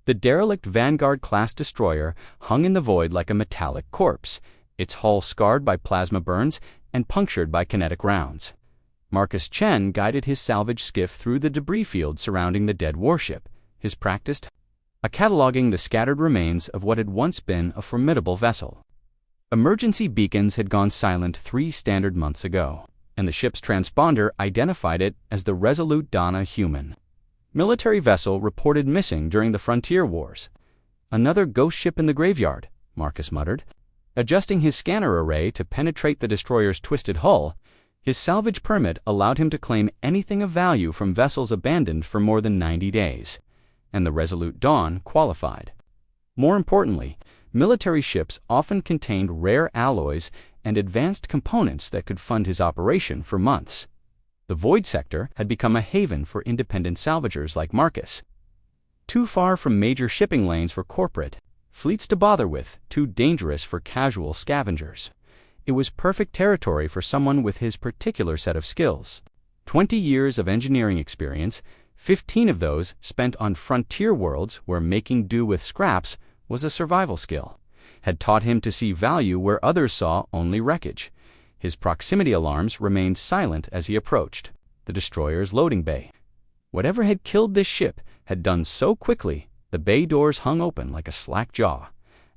The derelict Vanguard-class destroyer hung in the void like a metallic corpse, its hull scarred by plasma burns and punctured by kinetic rounds. Marcus Chen guided his salvage skiff through the debris field surrounding the dead warship, his practiced cataloging the scattered remains of what had once been a formidable vessel. Emergency beacons had gone silent 3 standard months ago, and the ship's transponder identified it as the Resolute Dawn, a human military vessel reported missing during the frontier wars. "Another ghost ship in the graveyard," Marcus muttered. Adjusting his scanner array to penetrate the destroyer's twisted hull, his salvage permit allowed him to claim anything of value from vessels abandoned for more than 90 days, and the Resolute Dawn qualified. More importantly, military ships often contained rare alloys and advanced components that could fund his operation for months. The Void Sector had become a haven for independent salvagers like Marcus. Too far from major shipping lanes for corporate fleets to bother with, too dangerous for casual scavengers. It was perfect territory for someone with his particular set of skills. 20 years of engineering experience, 15 of those spent on frontier worlds where making do with scraps was a survival skill, had taught him to see value where others saw only wreckage. His proximity alarms remained silent as he approached the destroyer's loading bay. Whatever had killed this ship had done so quickly, the bay doors hung open like a slack jaw.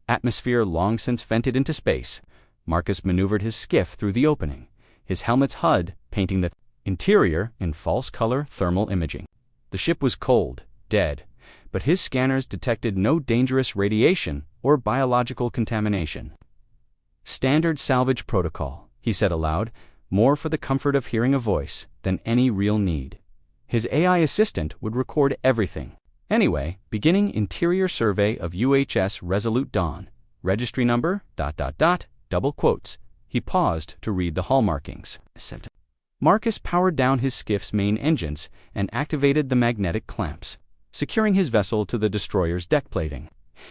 Atmosphere long since vented into space, Marcus maneuvered his skiff through the opening, his helmet's HUD painting the interior in false-color thermal imaging. The ship was cold, dead, but his scanners detected no dangerous radiation or biological contamination. "Standard salvage protocol," he said aloud, more for the comfort of hearing a voice than any real need. His AI assistant would record everything. Anyway, beginning interior survey of UHS Resolute Dawn, registry number, ... double quotes. He paused to read the hull markings. Marcus powered down his skiff's main engines and activated the magnetic clamps, securing his vessel to the destroyer's deck plating.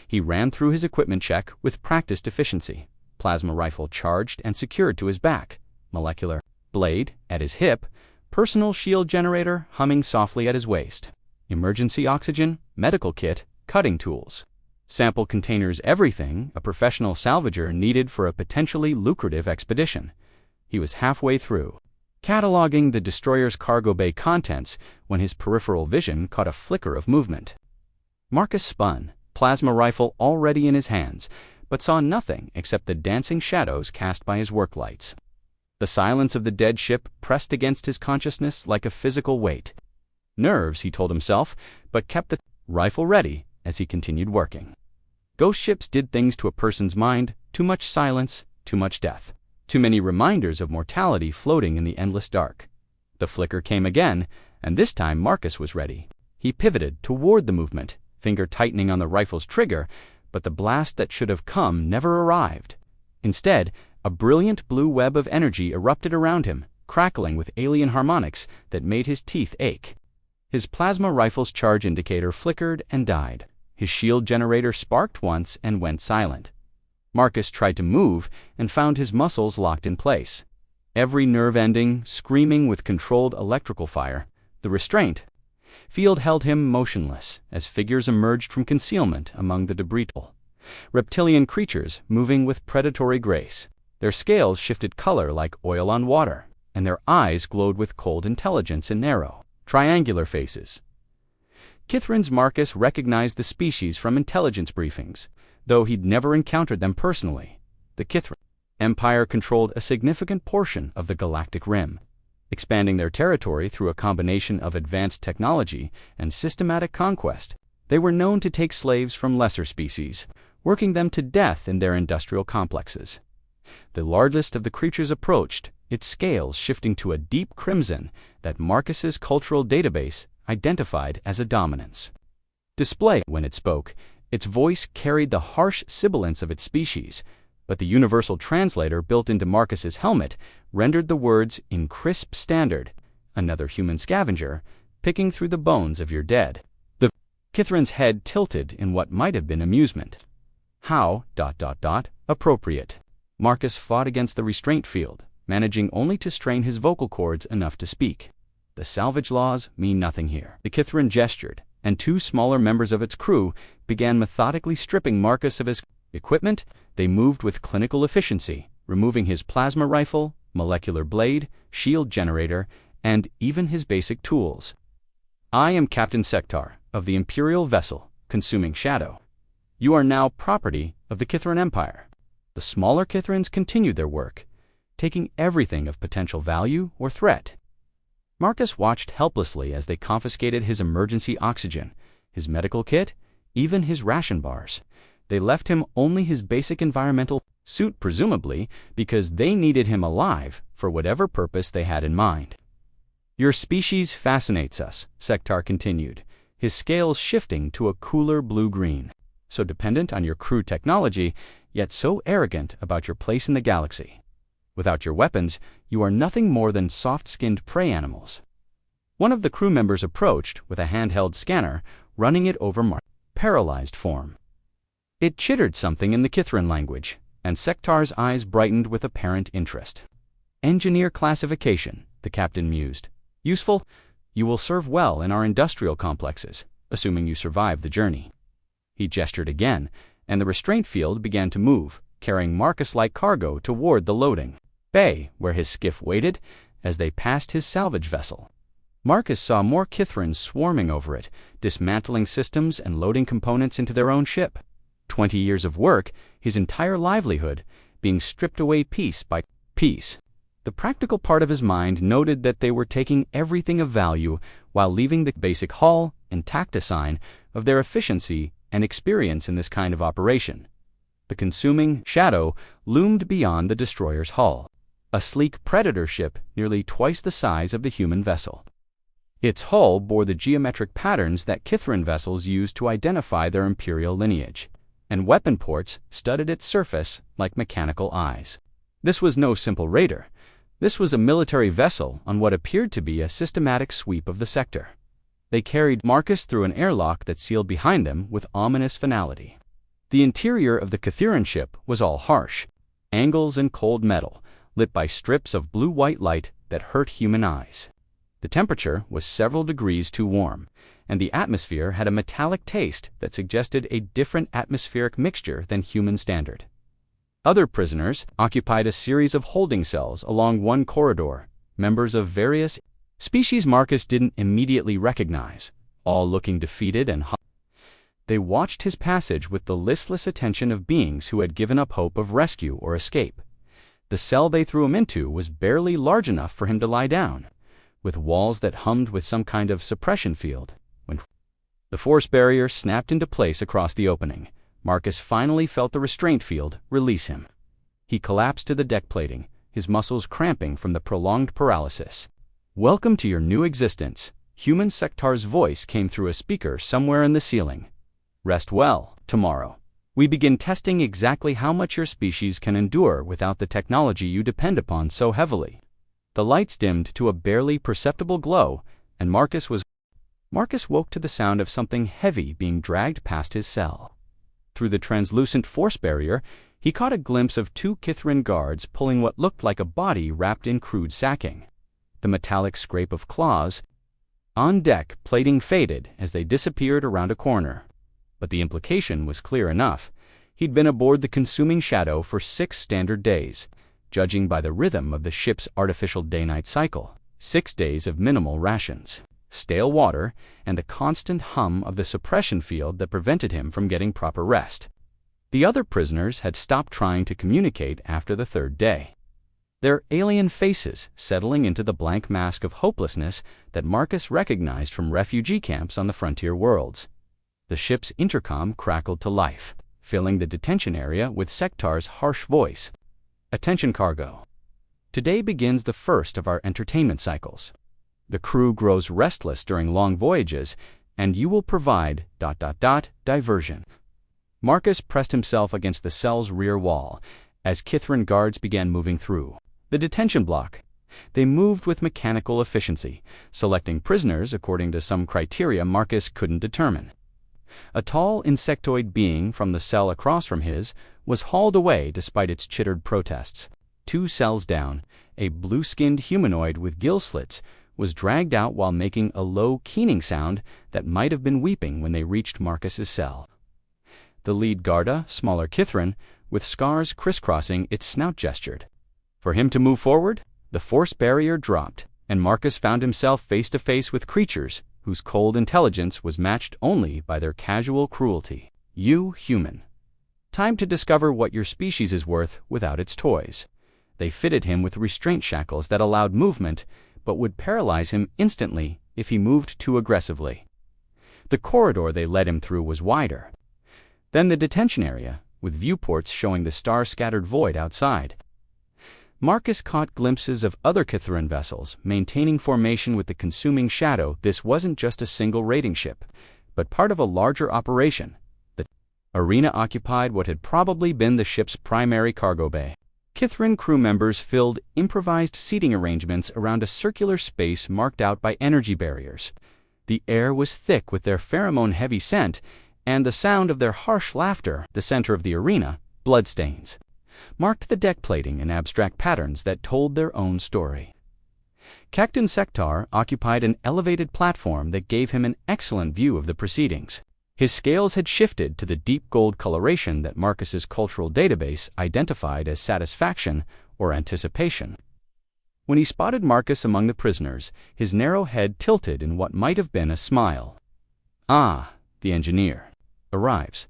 He ran through his equipment check with practiced efficiency. Plasma rifle charged and secured to his back, molecular blade at his hip, personal shield generator humming softly at his waist, emergency oxygen, medical kit, cutting tools. Sample containers, everything a professional salvager needed for a potentially lucrative expedition. He was halfway through, cataloging the destroyer's cargo bay contents, when his peripheral vision caught a flicker of movement. Marcus spun, plasma rifle already in his hands, but saw nothing except the dancing shadows cast by his work lights. The silence of the dead ship pressed against his consciousness like a physical weight. Nerves, he told himself, but kept the rifle ready as he continued working. Ghost ships did things to a person's mind: too much silence, too much death, too many reminders of mortality floating in the endless dark. The flicker came again, and this time Marcus was ready. He pivoted toward the movement, finger tightening on the rifle's trigger, but the blast that should have come never arrived. Instead, a brilliant blue web of energy erupted around him, crackling with alien harmonics that made his teeth ache. His plasma rifle's charge indicator flickered and died. His shield generator sparked once and went silent. Marcus tried to move and found his muscles locked in place, every nerve ending screaming with controlled electrical fire. The restraint field held him motionless as figures emerged from concealment among the debris. Reptilian creatures moving with predatory grace. Their scales shifted color like oil on water, and their eyes glowed with cold intelligence in narrow, triangular faces. Kithrin's Marcus recognized the species from intelligence briefings, though he'd never encountered them personally. The Kithrin Empire controlled a significant portion of the galactic rim, expanding their territory through a combination of advanced technology and systematic conquest. They were known to take slaves from lesser species, working them to death in their industrial complexes. The largest of the creatures approached, its scales shifting to a deep crimson that Marcus's cultural database identified as a dominance. Display when it spoke, its voice carried the harsh sibilance of its species, but the universal translator built into Marcus's helmet rendered the words in crisp standard: "Another human scavenger, picking through the bones of your dead." The Kithrin's head tilted in what might have been amusement. How, ... appropriate. Marcus fought against the restraint field, managing only to strain his vocal cords enough to speak. "The salvage laws mean nothing here." The Kithrin gestured, and two smaller members of its crew began methodically stripping Marcus of his equipment. They moved with clinical efficiency, removing his plasma rifle, molecular blade, shield generator, and even his basic tools. "I am Captain Sektar of the Imperial vessel, Consuming Shadow. You are now property of the Kithran Empire." The smaller Kithrans continued their work, taking everything of potential value or threat. Marcus watched helplessly as they confiscated his emergency oxygen, his medical kit, even his ration bars. They left him only his basic environmental suit, presumably because they needed him alive for whatever purpose they had in mind. "Your species fascinates us," Sektar continued, his scales shifting to a cooler blue-green. "So dependent on your crude technology, yet so arrogant about your place in the galaxy. Without your weapons, you are nothing more than soft-skinned prey animals." One of the crew members approached with a handheld scanner, running it over Marcus' paralyzed form. It chittered something in the Kithran language, and Sektar's eyes brightened with apparent interest. "Engineer classification," the captain mused. "Useful? You will serve well in our industrial complexes, assuming you survive the journey." He gestured again, and the restraint field began to move, carrying Marcus-like cargo toward the loading bay where his skiff waited as they passed his salvage vessel. Marcus saw more Kithrans swarming over it, dismantling systems and loading components into their own ship. 20 years of work, his entire livelihood, being stripped away piece by piece. The practical part of his mind noted that they were taking everything of value while leaving the basic hull intact, a sign of their efficiency and experience in this kind of operation. The Consuming Shadow loomed beyond the destroyer's hull, a sleek predator ship nearly twice the size of the human vessel. Its hull bore the geometric patterns that Kithran vessels used to identify their imperial lineage, and weapon ports studded its surface like mechanical eyes. This was no simple raider. This was a military vessel on what appeared to be a systematic sweep of the sector. They carried Marcus through an airlock that sealed behind them with ominous finality. The interior of the Kithran ship was all harsh, angles and cold metal, lit by strips of blue-white light that hurt human eyes. The temperature was several degrees too warm, and the atmosphere had a metallic taste that suggested a different atmospheric mixture than human standard. Other prisoners occupied a series of holding cells along one corridor, members of various species Marcus didn't immediately recognize, all looking defeated and They watched his passage with the listless attention of beings who had given up hope of rescue or escape. The cell they threw him into was barely large enough for him to lie down, with walls that hummed with some kind of suppression field. When the force barrier snapped into place across the opening, Marcus finally felt the restraint field release him. He collapsed to the deck plating, his muscles cramping from the prolonged paralysis. "Welcome to your new existence," human Sektar's voice came through a speaker somewhere in the ceiling. "Rest well. Tomorrow, we begin testing exactly how much your species can endure without the technology you depend upon so heavily." The lights dimmed to a barely perceptible glow, and Marcus woke to the sound of something heavy being dragged past his cell. Through the translucent force barrier, he caught a glimpse of two Kithran guards pulling what looked like a body wrapped in crude sacking. The metallic scrape of claws on deck plating faded as they disappeared around a corner. But the implication was clear enough. He'd been aboard the Consuming Shadow for 6 standard days, judging by the rhythm of the ship's artificial day-night cycle. 6 days of minimal rations, stale water, and the constant hum of the suppression field that prevented him from getting proper rest. The other prisoners had stopped trying to communicate after the 3rd day, their alien faces settling into the blank mask of hopelessness that Marcus recognized from refugee camps on the frontier worlds. The ship's intercom crackled to life, filling the detention area with Sektar's harsh voice. "Attention cargo. Today begins the first of our entertainment cycles. The crew grows restless during long voyages, and you will provide ... diversion." Marcus pressed himself against the cell's rear wall as Kithran guards began moving through the detention block. They moved with mechanical efficiency, selecting prisoners according to some criteria Marcus couldn't determine. A tall insectoid being from the cell across from his was hauled away despite its chittered protests. 2 cells down, a blue-skinned humanoid with gill slits was dragged out while making a low, keening sound that might have been weeping when they reached Marcus's cell. The lead Garda, smaller Kithrin, with scars crisscrossing its snout, gestured. For him to move forward, the force barrier dropped, and Marcus found himself face to face with creatures whose cold intelligence was matched only by their casual cruelty. You, human. Time to discover what your species is worth without its toys. They fitted him with restraint shackles that allowed movement, but would paralyze him instantly if he moved too aggressively. The corridor they led him through was wider. Then the detention area, with viewports showing the star-scattered void outside. Marcus caught glimpses of other Kithrin vessels, maintaining formation with the consuming shadow. This wasn't just a single raiding ship, but part of a larger operation. The arena occupied what had probably been the ship's primary cargo bay. Kithrin crew members filled improvised seating arrangements around a circular space marked out by energy barriers. The air was thick with their pheromone-heavy scent, and the sound of their harsh laughter, the center of the arena, bloodstains, marked the deck plating in abstract patterns that told their own story. Captain Sektar occupied an elevated platform that gave him an excellent view of the proceedings. His scales had shifted to the deep gold coloration that Marcus's cultural database identified as satisfaction or anticipation. When he spotted Marcus among the prisoners, his narrow head tilted in what might have been a smile. "Ah, the engineer arrives.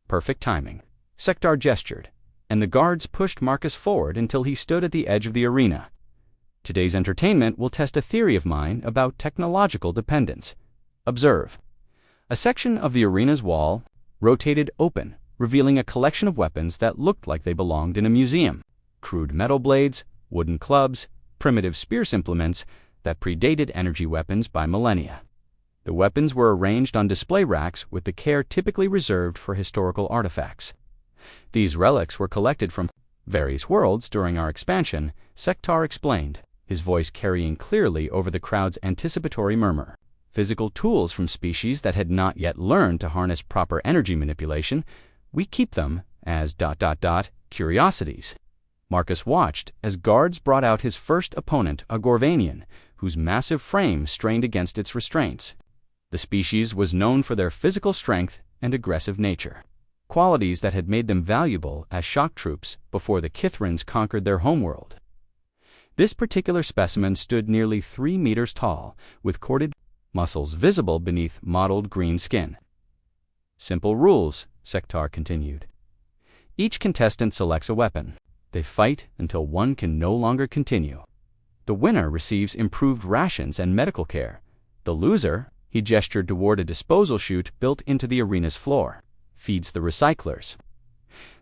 Perfect timing." Sektar gestured, and the guards pushed Marcus forward until he stood at the edge of the arena. "Today's entertainment will test a theory of mine about technological dependence. Observe." A section of the arena's wall rotated open, revealing a collection of weapons that looked like they belonged in a museum. Crude metal blades, wooden clubs, primitive spear implements that predated energy weapons by millennia. The weapons were arranged on display racks with the care typically reserved for historical artifacts. These relics were collected from various worlds during our expansion, Sektar explained, his voice carrying clearly over the crowd's anticipatory murmur. Physical tools from species that had not yet learned to harness proper energy manipulation. We keep them as ... curiosities. Marcus watched as guards brought out his first opponent, a Gorvanian, whose massive frame strained against its restraints. The species was known for their physical strength and aggressive nature, qualities that had made them valuable as shock troops before the Kithrins conquered their homeworld. This particular specimen stood nearly 3 meters tall, with corded muscles visible beneath mottled green skin. "Simple rules," Sektar continued. "Each contestant selects a weapon. They fight until one can no longer continue. The winner receives improved rations and medical care. The loser," he gestured toward a disposal chute built into the arena's floor, "feeds the recyclers."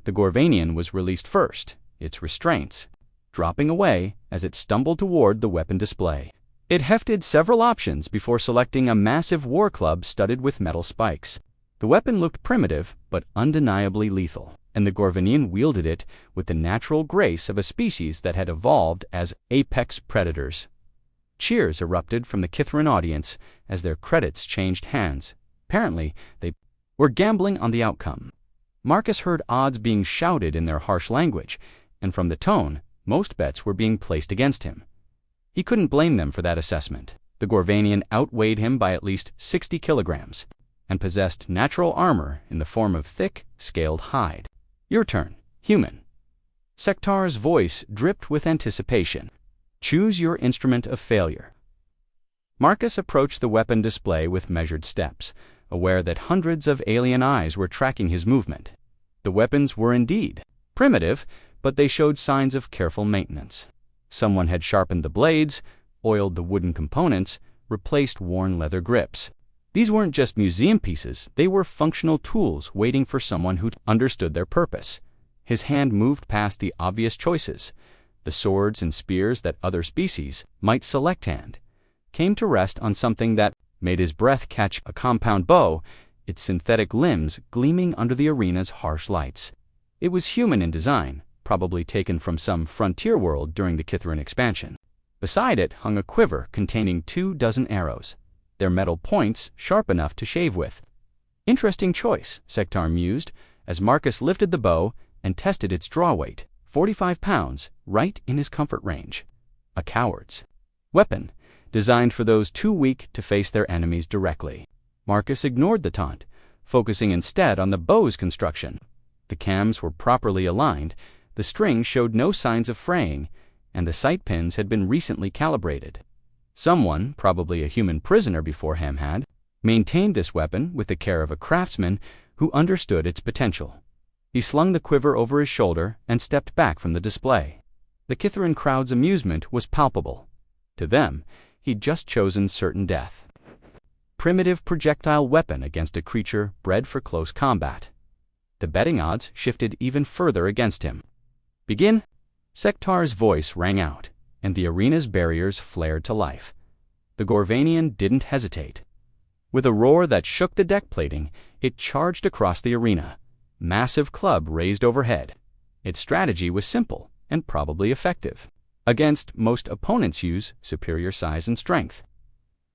The Gorvanian was released first, its restraints dropping away as it stumbled toward the weapon display. It hefted several options before selecting a massive war club studded with metal spikes. The weapon looked primitive but undeniably lethal, and the Gorvanian wielded it with the natural grace of a species that had evolved as apex predators. Cheers erupted from the Kithrin audience as their credits changed hands. Apparently, they were gambling on the outcome. Marcus heard odds being shouted in their harsh language, and from the tone, most bets were being placed against him. He couldn't blame them for that assessment. The Gorvanian outweighed him by at least 60 kilograms and possessed natural armor in the form of thick, scaled hide. "Your turn, human." Sektar's voice dripped with anticipation. "Choose your instrument of failure." Marcus approached the weapon display with measured steps, aware that hundreds of alien eyes were tracking his movement. The weapons were indeed primitive, but they showed signs of careful maintenance. Someone had sharpened the blades, oiled the wooden components, replaced worn leather grips. These weren't just museum pieces, they were functional tools waiting for someone who understood their purpose. His hand moved past the obvious choices. The swords and spears that other species might select hand came to rest on something that made his breath catch, a compound bow, its synthetic limbs gleaming under the arena's harsh lights. It was human in design, probably taken from some frontier world during the Kithrin expansion. Beside it hung a quiver containing 24 arrows, their metal points sharp enough to shave with. "Interesting choice," Sektar mused, as Marcus lifted the bow and tested its draw weight, 45 pounds, right in his comfort range. A coward's weapon, designed for those too weak to face their enemies directly. Marcus ignored the taunt, focusing instead on the bow's construction. The cams were properly aligned, the string showed no signs of fraying, and the sight pins had been recently calibrated. Someone, probably a human prisoner beforehand, had maintained this weapon with the care of a craftsman who understood its potential. He slung the quiver over his shoulder and stepped back from the display. The Kithrin crowd's amusement was palpable. To them, he'd just chosen certain death. Primitive projectile weapon against a creature bred for close combat. The betting odds shifted even further against him. Begin! Sektar's voice rang out, and the arena's barriers flared to life. The Gorvanian didn't hesitate. With a roar that shook the deck plating, it charged across the arena, massive club raised overhead. Its strategy was simple and probably effective. Against most opponents use superior size and strength.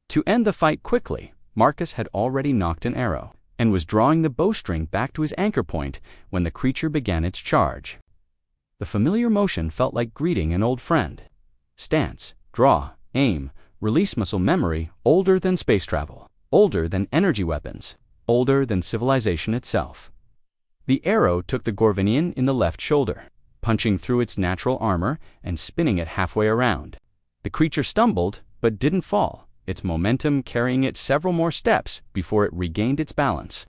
To end the fight quickly, Marcus had already knocked an arrow and was drawing the bowstring back to his anchor point when the creature began its charge. The familiar motion felt like greeting an old friend. Stance, draw, aim, release muscle memory, older than space travel, older than energy weapons, older than civilization itself. The arrow took the Gorvanian in the left shoulder, punching through its natural armor and spinning it halfway around. The creature stumbled, but didn't fall, its momentum carrying it several more steps before it regained its balance.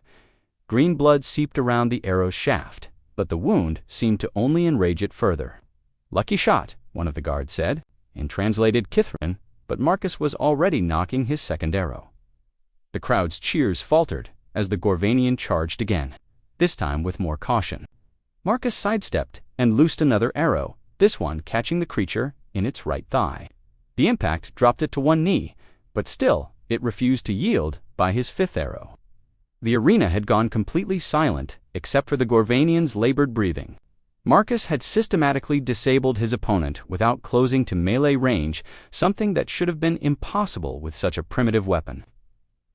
Green blood seeped around the arrow's shaft, but the wound seemed to only enrage it further. "Lucky shot," one of the guards said, in translated Kithrin, but Marcus was already knocking his second arrow. The crowd's cheers faltered as the Gorvanian charged again, this time with more caution. Marcus sidestepped and loosed another arrow, this one catching the creature in its right thigh. The impact dropped it to one knee, but still it refused to yield by his fifth arrow. The arena had gone completely silent except for the Gorvanian's labored breathing. Marcus had systematically disabled his opponent without closing to melee range, something that should have been impossible with such a primitive weapon.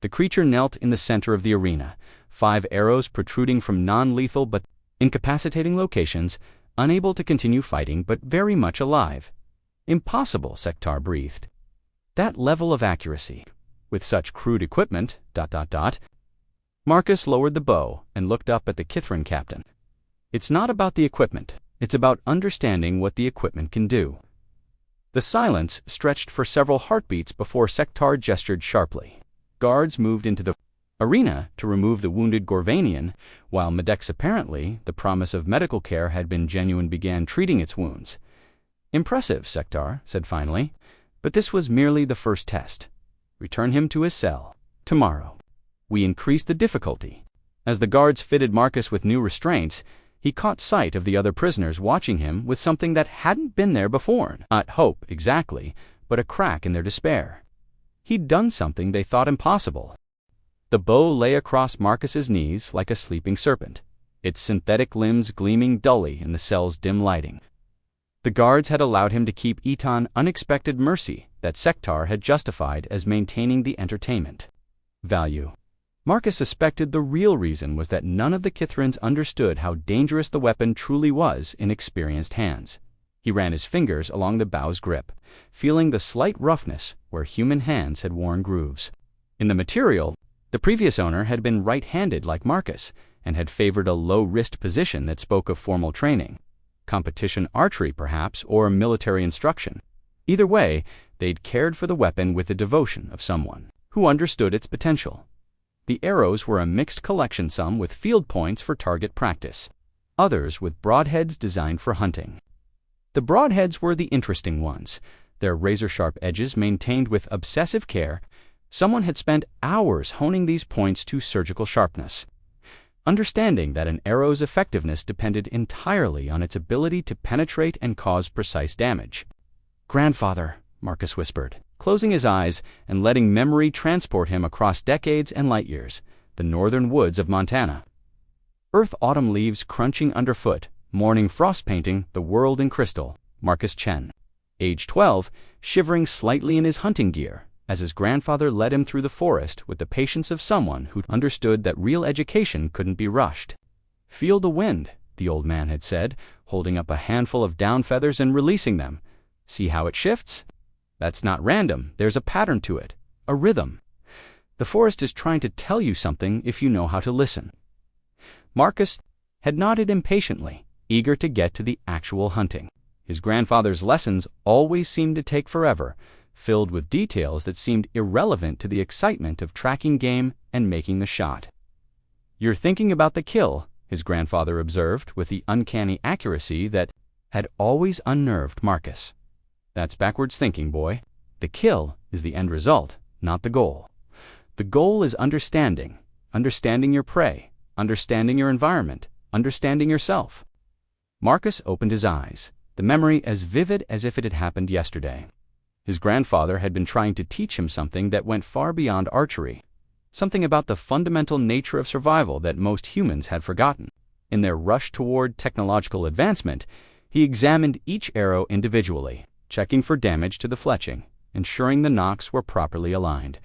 The creature knelt in the center of the arena, 5 arrows protruding from non-lethal but incapacitating locations, unable to continue fighting but very much alive. "Impossible," Sektar breathed. That level of accuracy, with such crude equipment, ... Marcus lowered the bow and looked up at the Kithrin captain. "It's not about the equipment, it's about understanding what the equipment can do." The silence stretched for several heartbeats before Sektar gestured sharply. Guards moved into the arena to remove the wounded Gorvanian, while medics apparently, the promise of medical care had been genuine, began treating its wounds. "Impressive," Sektar said finally, "but this was merely the first test. Return him to his cell tomorrow." We increased the difficulty. As the guards fitted Marcus with new restraints, he caught sight of the other prisoners watching him with something that hadn't been there before. Not hope, exactly, but a crack in their despair. He'd done something they thought impossible. The bow lay across Marcus's knees like a sleeping serpent, its synthetic limbs gleaming dully in the cell's dim lighting. The guards had allowed him to keep Eton unexpected mercy that Sektar had justified as maintaining the entertainment value. Marcus suspected the real reason was that none of the Kithrins understood how dangerous the weapon truly was in experienced hands. He ran his fingers along the bow's grip, feeling the slight roughness where human hands had worn grooves. In the material, the previous owner had been right-handed like Marcus and had favored a low-wrist position that spoke of formal training. Competition archery, perhaps, or military instruction. Either way, they'd cared for the weapon with the devotion of someone who understood its potential. The arrows were a mixed collection, some with field points for target practice, others with broadheads designed for hunting. The broadheads were the interesting ones, their razor-sharp edges maintained with obsessive care. Someone had spent hours honing these points to surgical sharpness, understanding that an arrow's effectiveness depended entirely on its ability to penetrate and cause precise damage. "Grandfather," Marcus whispered, closing his eyes and letting memory transport him across decades and light years, the northern woods of Montana. Earth-autumn leaves crunching underfoot, morning frost painting the world in crystal. Marcus Chen, age 12, shivering slightly in his hunting gear, as his grandfather led him through the forest with the patience of someone who understood that real education couldn't be rushed. "Feel the wind," the old man had said, holding up a handful of down feathers and releasing them. "See how it shifts?" That's not random. There's a pattern to it, a rhythm. The forest is trying to tell you something if you know how to listen. Marcus had nodded impatiently, eager to get to the actual hunting. His grandfather's lessons always seemed to take forever, filled with details that seemed irrelevant to the excitement of tracking game and making the shot. "You're thinking about the kill," his grandfather observed with the uncanny accuracy that had always unnerved Marcus. "That's backwards thinking, boy. The kill is the end result, not the goal. The goal is understanding your prey, understanding your environment, understanding yourself." Marcus opened his eyes, the memory as vivid as if it had happened yesterday. His grandfather had been trying to teach him something that went far beyond archery, something about the fundamental nature of survival that most humans had forgotten. In their rush toward technological advancement, he examined each arrow individually, checking for damage to the fletching, ensuring the nocks were properly aligned.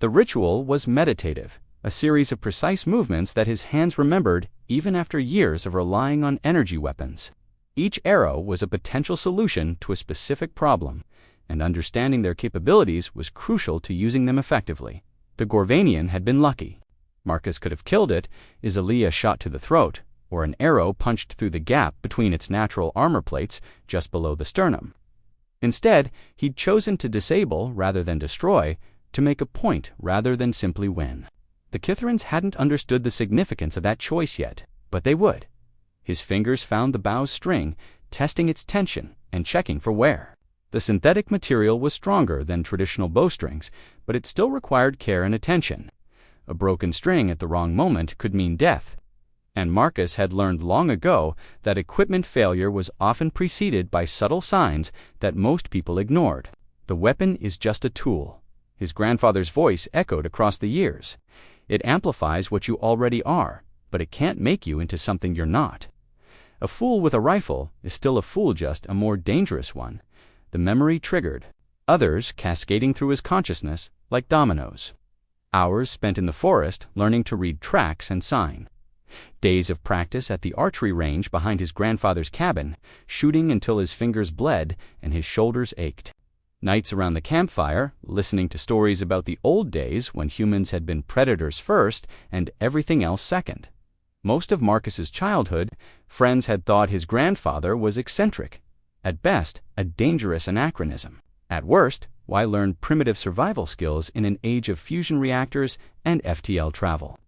The ritual was meditative, a series of precise movements that his hands remembered even after years of relying on energy weapons. Each arrow was a potential solution to a specific problem, and understanding their capabilities was crucial to using them effectively. The Gorvanian had been lucky. Marcus could have killed it, Iselia shot to the throat, or an arrow punched through the gap between its natural armor plates just below the sternum. Instead, he'd chosen to disable rather than destroy, to make a point rather than simply win. The Kithrans hadn't understood the significance of that choice yet, but they would. His fingers found the bow's string, testing its tension and checking for wear. The synthetic material was stronger than traditional bowstrings, but it still required care and attention. A broken string at the wrong moment could mean death. And Marcus had learned long ago that equipment failure was often preceded by subtle signs that most people ignored. The weapon is just a tool. His grandfather's voice echoed across the years. It amplifies what you already are, but it can't make you into something you're not. A fool with a rifle is still a fool, just a more dangerous one. The memory triggered, others cascading through his consciousness like dominoes. Hours spent in the forest learning to read tracks and sign. Days of practice at the archery range behind his grandfather's cabin, shooting until his fingers bled and his shoulders ached. Nights around the campfire, listening to stories about the old days when humans had been predators first and everything else second. Most of Marcus's childhood, friends had thought his grandfather was eccentric. At best, a dangerous anachronism. At worst, why learn primitive survival skills in an age of fusion reactors and FTL travel?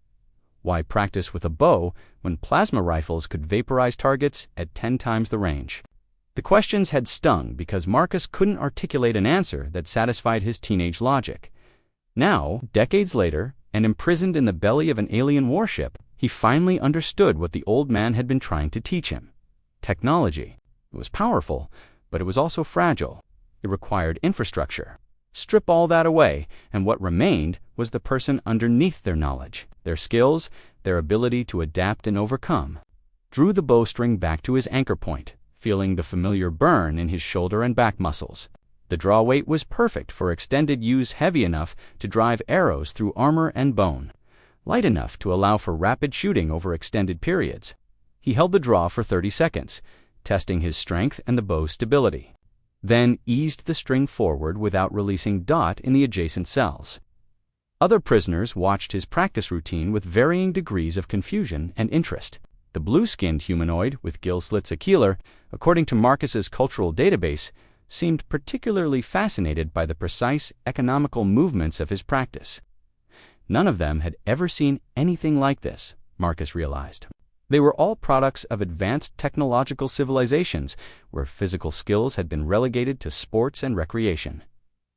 Why practice with a bow when plasma rifles could vaporize targets at 10 times the range? The questions had stung because Marcus couldn't articulate an answer that satisfied his teenage logic. Now, decades later, and imprisoned in the belly of an alien warship, he finally understood what the old man had been trying to teach him. Technology. It was powerful, but it was also fragile. It required infrastructure. Strip all that away, and what remained was the person underneath their knowledge, their skills, their ability to adapt and overcome. Drew the bowstring back to his anchor point, feeling the familiar burn in his shoulder and back muscles. The draw weight was perfect for extended use, heavy enough to drive arrows through armor and bone, light enough to allow for rapid shooting over extended periods. He held the draw for 30 seconds, testing his strength and the bow's stability, then eased the string forward without releasing dot in the adjacent cells. Other prisoners watched his practice routine with varying degrees of confusion and interest. The blue-skinned humanoid with gill slits a keeler, according to Marcus's cultural database, seemed particularly fascinated by the precise, economical movements of his practice. None of them had ever seen anything like this, Marcus realized. They were all products of advanced technological civilizations where physical skills had been relegated to sports and recreation.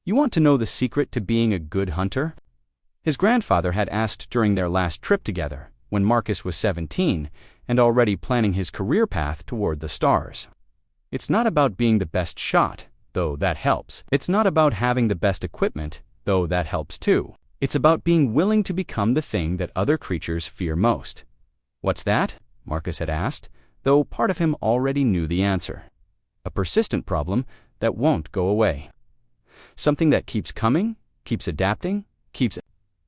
"You want to know the secret to being a good hunter?" His grandfather had asked during their last trip together, when Marcus was 17 and already planning his career path toward the stars. "It's not about being the best shot, though that helps. It's not about having the best equipment, though that helps too. It's about being willing to become the thing that other creatures fear most." "What's that?" Marcus had asked, though part of him already knew the answer. "A persistent problem that won't go away. Something that keeps coming, keeps adapting, keeps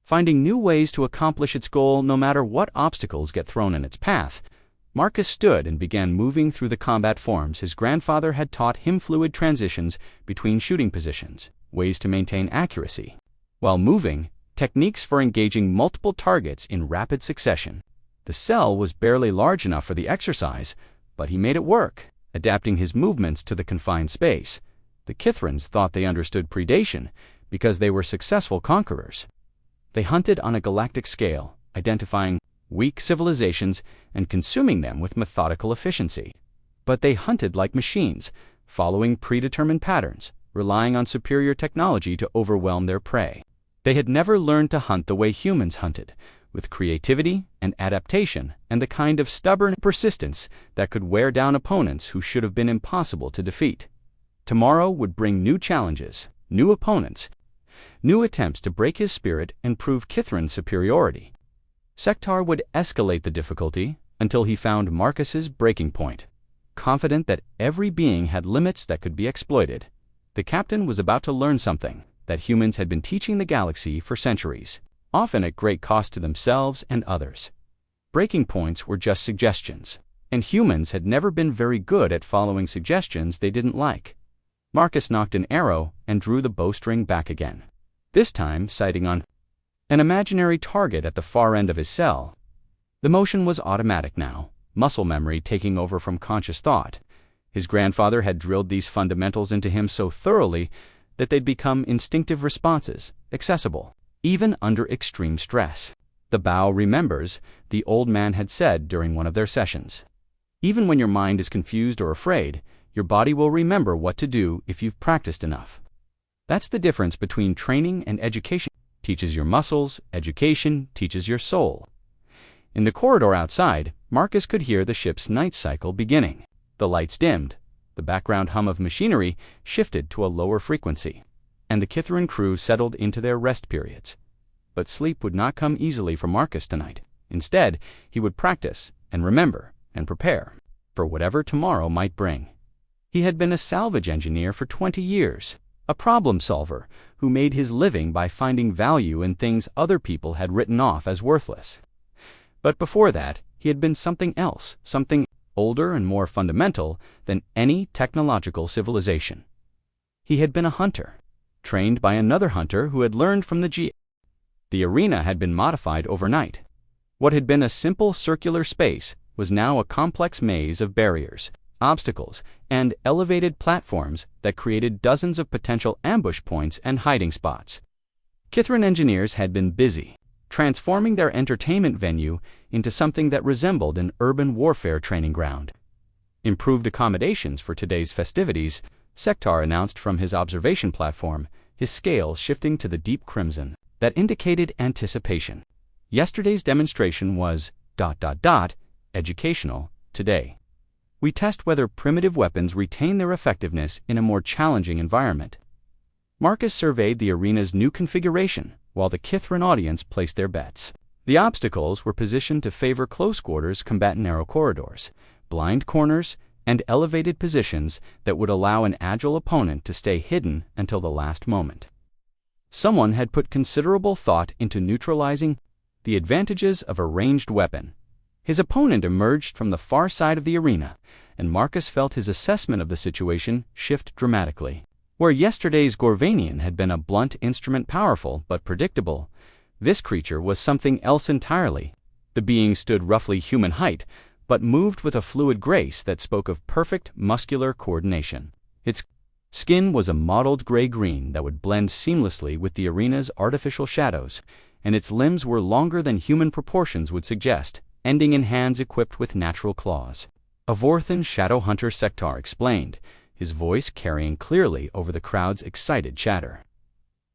finding new ways to accomplish its goal no matter what obstacles get thrown in its path." Marcus stood and began moving through the combat forms his grandfather had taught him, fluid transitions between shooting positions. ways to maintain accuracy. While moving, techniques for engaging multiple targets in rapid succession. The cell was barely large enough for the exercise, but he made it work, adapting his movements to the confined space. The Kithrans thought they understood predation because they were successful conquerors. They hunted on a galactic scale, identifying weak civilizations and consuming them with methodical efficiency. But they hunted like machines, following predetermined patterns, relying on superior technology to overwhelm their prey. They had never learned to hunt the way humans hunted, with creativity and adaptation and the kind of stubborn persistence that could wear down opponents who should have been impossible to defeat. Tomorrow would bring new challenges, new opponents, new attempts to break his spirit and prove Kithran's superiority. Sektar would escalate the difficulty until he found Marcus's breaking point. Confident that every being had limits that could be exploited, the captain was about to learn something that humans had been teaching the galaxy for centuries, often at great cost to themselves and others. Breaking points were just suggestions, and humans had never been very good at following suggestions they didn't like. Marcus knocked an arrow and drew the bowstring back again, this time sighting on an imaginary target at the far end of his cell. The motion was automatic now, muscle memory taking over from conscious thought. His grandfather had drilled these fundamentals into him so thoroughly that they'd become instinctive responses, accessible, even under extreme stress. The bow remembers, the old man had said during one of their sessions. Even when your mind is confused or afraid, your body will remember what to do if you've practiced enough. That's the difference between training and education. Teaches your muscles, education teaches your soul. In the corridor outside, Marcus could hear the ship's night cycle beginning. The lights dimmed, the background hum of machinery shifted to a lower frequency, and the Kithran crew settled into their rest periods. But sleep would not come easily for Marcus tonight. Instead, he would practice and remember and prepare for whatever tomorrow might bring. He had been a salvage engineer for 20 years, a problem solver who made his living by finding value in things other people had written off as worthless. But before that, he had been something else, something older and more fundamental than any technological civilization. He had been a hunter, trained by another hunter who had learned from the G. The arena had been modified overnight. What had been a simple circular space was now a complex maze of barriers, obstacles, and elevated platforms that created dozens of potential ambush points and hiding spots. Kithran engineers had been busy, transforming their entertainment venue into something that resembled an urban warfare training ground. Improved accommodations for today's festivities, Sektar announced from his observation platform, his scales shifting to the deep crimson that indicated anticipation. Yesterday's demonstration was ... educational. Today, we test whether primitive weapons retain their effectiveness in a more challenging environment. Marcus surveyed the arena's new configuration, while the Kithran audience placed their bets. The obstacles were positioned to favor close quarters combat narrow corridors, blind corners, and elevated positions that would allow an agile opponent to stay hidden until the last moment. Someone had put considerable thought into neutralizing the advantages of a ranged weapon. His opponent emerged from the far side of the arena, and Marcus felt his assessment of the situation shift dramatically. Where yesterday's Gorvanian had been a blunt instrument, powerful but predictable, this creature was something else entirely. The being stood roughly human height, but moved with a fluid grace that spoke of perfect muscular coordination. Its skin was a mottled gray-green that would blend seamlessly with the arena's artificial shadows, and its limbs were longer than human proportions would suggest, ending in hands equipped with natural claws. A Vorthan shadow hunter, Sektar explained, his voice carrying clearly over the crowd's excited chatter.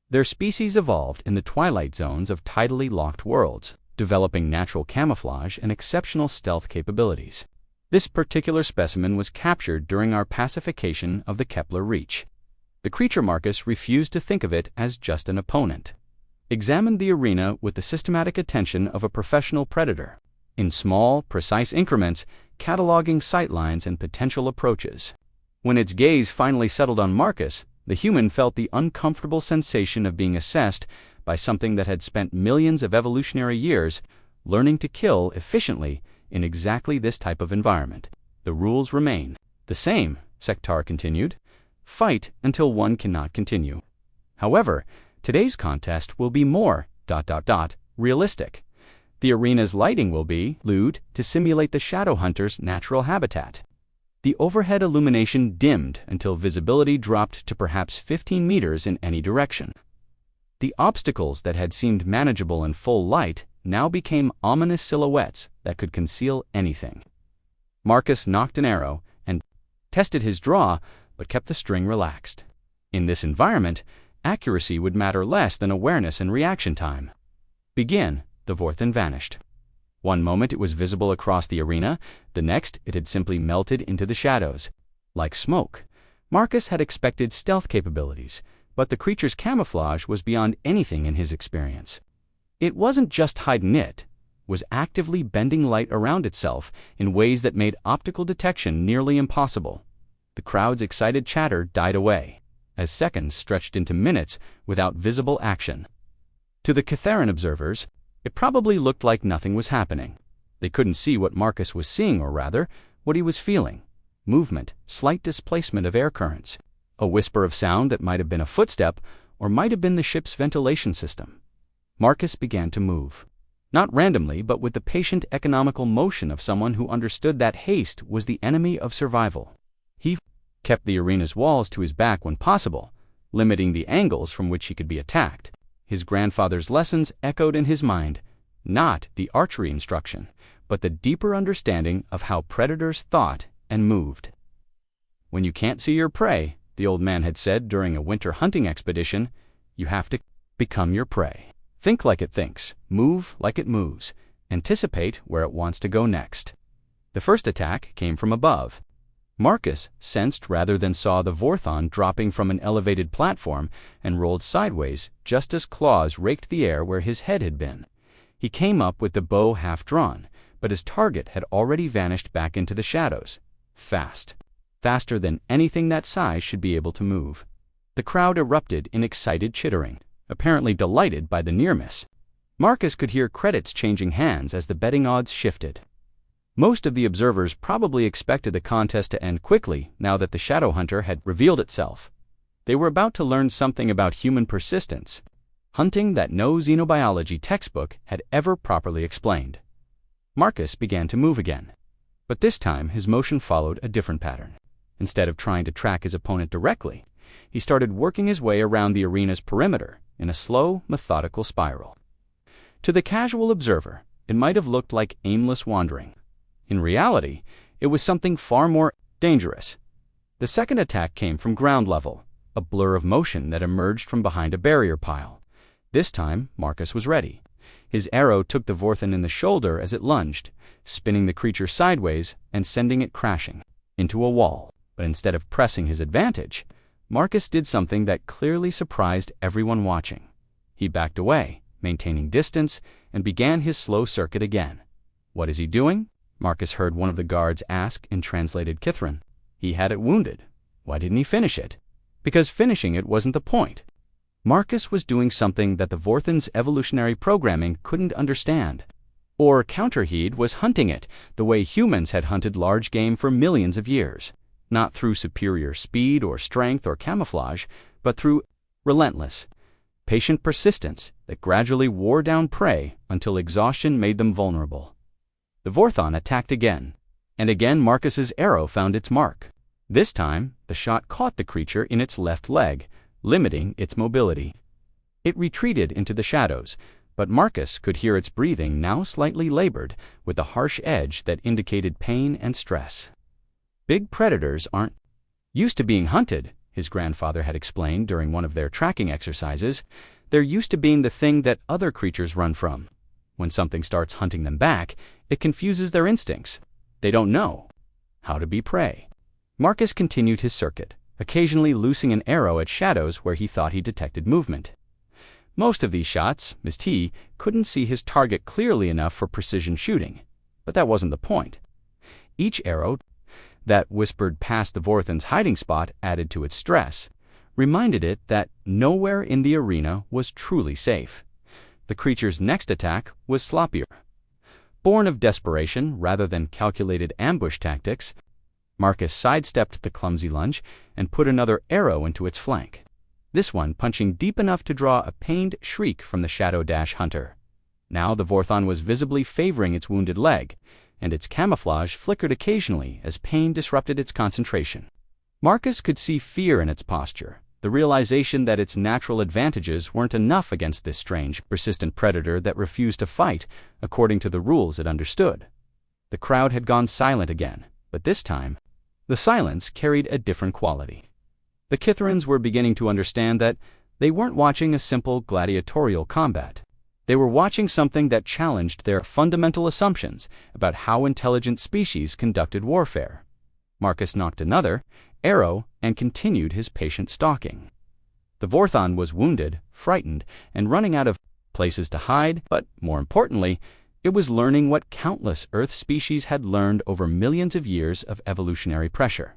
Their species evolved in the twilight zones of tidally locked worlds, developing natural camouflage and exceptional stealth capabilities. This particular specimen was captured during our pacification of the Kepler Reach. The creature Marcus refused to think of it as just an opponent. Examined the arena with the systematic attention of a professional predator, in small, precise increments, cataloging sightlines and potential approaches. When its gaze finally settled on Marcus, the human felt the uncomfortable sensation of being assessed by something that had spent millions of evolutionary years learning to kill efficiently in exactly this type of environment. The rules remain the same, Sektar continued. Fight until one cannot continue. However, today's contest will be more realistic. The arena's lighting will be lewd to simulate the shadow hunter's natural habitat. The overhead illumination dimmed until visibility dropped to perhaps 15 meters in any direction. The obstacles that had seemed manageable in full light now became ominous silhouettes that could conceal anything. Marcus nocked an arrow and tested his draw, but kept the string relaxed. In this environment, accuracy would matter less than awareness and reaction time. Begin, the Vorthen vanished. One moment it was visible across the arena, the next it had simply melted into the shadows. Like smoke, Marcus had expected stealth capabilities, but the creature's camouflage was beyond anything in his experience. It wasn't just hide-and-it, was actively bending light around itself in ways that made optical detection nearly impossible. The crowd's excited chatter died away, as seconds stretched into minutes without visible action. To the Catharan observers, it probably looked like nothing was happening. They couldn't see what Marcus was seeing, or rather, what he was feeling. Movement, slight displacement of air currents, a whisper of sound that might have been a footstep, or might have been the ship's ventilation system. Marcus began to move. Not randomly, but with the patient, economical motion of someone who understood that haste was the enemy of survival. He kept the arena's walls to his back when possible, limiting the angles from which he could be attacked. His grandfather's lessons echoed in his mind, not the archery instruction, but the deeper understanding of how predators thought and moved. When you can't see your prey, the old man had said during a winter hunting expedition, you have to become your prey. Think like it thinks, move like it moves, anticipate where it wants to go next. The first attack came from above. Marcus sensed rather than saw the Vorthon dropping from an elevated platform and rolled sideways just as claws raked the air where his head had been. He came up with the bow half drawn, but his target had already vanished back into the shadows. Fast. Faster than anything that size should be able to move. The crowd erupted in excited chittering, apparently delighted by the near miss. Marcus could hear credits changing hands as the betting odds shifted. Most of the observers probably expected the contest to end quickly now that the shadow hunter had revealed itself. They were about to learn something about human persistence, hunting that no xenobiology textbook had ever properly explained. Marcus began to move again, but this time his motion followed a different pattern. Instead of trying to track his opponent directly, he started working his way around the arena's perimeter in a slow, methodical spiral. To the casual observer, it might have looked like aimless wandering. In reality, it was something far more dangerous. The second attack came from ground level, a blur of motion that emerged from behind a barrier pile. This time, Marcus was ready. His arrow took the Vorthen in the shoulder as it lunged, spinning the creature sideways and sending it crashing into a wall. But instead of pressing his advantage, Marcus did something that clearly surprised everyone watching. He backed away, maintaining distance, and began his slow circuit again. "What is he doing?" Marcus heard one of the guards ask in translated Kithran. He had it wounded. Why didn't he finish it? Because finishing it wasn't the point. Marcus was doing something that the Vorthen's evolutionary programming couldn't understand. Or Counterheed was hunting it the way humans had hunted large game for millions of years. Not through superior speed or strength or camouflage, but through relentless, patient persistence that gradually wore down prey until exhaustion made them vulnerable. The Vorthon attacked again, and again Marcus's arrow found its mark. This time, the shot caught the creature in its left leg, limiting its mobility. It retreated into the shadows, but Marcus could hear its breathing now slightly labored with a harsh edge that indicated pain and stress. Big predators aren't used to being hunted, his grandfather had explained during one of their tracking exercises. They're used to being the thing that other creatures run from. When something starts hunting them back, it confuses their instincts. They don't know how to be prey. Marcus continued his circuit, occasionally loosing an arrow at shadows where he thought he detected movement. Most of these shots, missed. He couldn't see his target clearly enough for precision shooting, but that wasn't the point. Each arrow that whispered past the Vorthen's hiding spot added to its stress, reminded it that nowhere in the arena was truly safe. The creature's next attack was sloppier. Born of desperation rather than calculated ambush tactics, Marcus sidestepped the clumsy lunge and put another arrow into its flank. this one punching deep enough to draw a pained shriek from the Shadow-Hunter. Now the Vorthon was visibly favoring its wounded leg, and its camouflage flickered occasionally as pain disrupted its concentration. Marcus could see fear in its posture, the realization that its natural advantages weren't enough against this strange, persistent predator that refused to fight according to the rules it understood. The crowd had gone silent again, but this time, the silence carried a different quality. The Kithrans were beginning to understand that they weren't watching a simple gladiatorial combat. They were watching something that challenged their fundamental assumptions about how intelligent species conducted warfare. Marcus knocked another arrow and continued his patient stalking. The Vorthon was wounded, frightened, and running out of places to hide, but more importantly, it was learning what countless Earth species had learned over millions of years of evolutionary pressure.